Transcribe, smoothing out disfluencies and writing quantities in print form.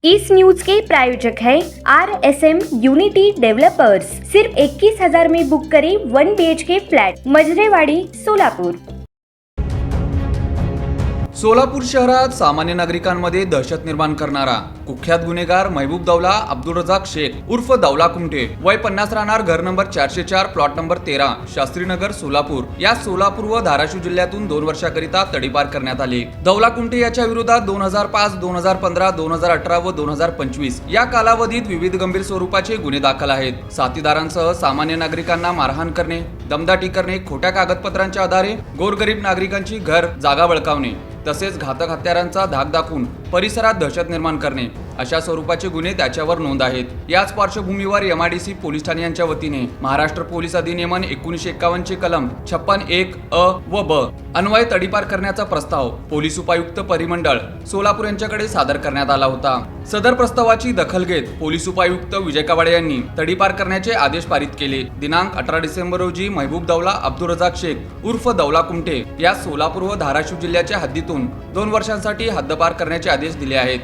इस news के प्रायोजक है RSM unity developers. सिर्फ 21,000 में बुक करें 1 BHK फ्लॅट, मजरेवाडी, सोलापूर। सोलापूर शहरात सामान्य नागरिकांमध्ये दहशत निर्माण करणारा कुख्यात गुन्हेगार महबूब दौला अब्दुल रजाक शेख उर्फ दौला कुमटे, वय 50, राहणार घर number 404, plot number 13, Shastrinagar, Solapur, या सोलापूर व धाराशिव जिल्ह्यातून 2 वर्षाकरिता तडीपार करण्यात आली। दौला कुमटे याच्या विरोधात 2005, 2015, 2018 व 2025 या कालावधीत विविध गंभीर स्वरूपाचे गुन्हे दाखल आहेत। साथीदारांसह सामान्य नागरिकांना मारहाण करणे, दमदाटी करणे, खोट्या कागदपत्रांच्या आधारे गोरगरीब नागरिकांची घर जागा बळकावणे, तसेच घातक हत्यारांचा धाक दाखवून परिसरात दहशत निर्माण करणे अशा स्वरूपाचे गुन्हे त्याच्यावर नोंद आहेत। याच पार्श्वभूमीवर MIDC पोलीस ठाणे यांच्या वतीने महाराष्ट्र पोलीस अधिनियमन 1951 चे कलम 56(1) अ व ब अन्वये तडीपार करण्याचा प्रस्ताव पोलीस उपायुक्त परिमंडळ सोलापूर यांच्याकडे सादर करण्यात आला होता। सदर प्रस्तावाची दखल घेत पोलीस उपायुक्त विजय कवाडे यांनी तडीपार करण्याचे आदेश पारित केले। दिनांक 18 डिसेंबर रोजी महबूब दौला अब्दुल रजाक शेख उर्फ दौला कुमटे या सोलापूर व धाराशिव जिल्ह्याच्या हद्दीतून 2 वर्षांसाठी हद्दपार करण्याचे आदेश दिले आहेत।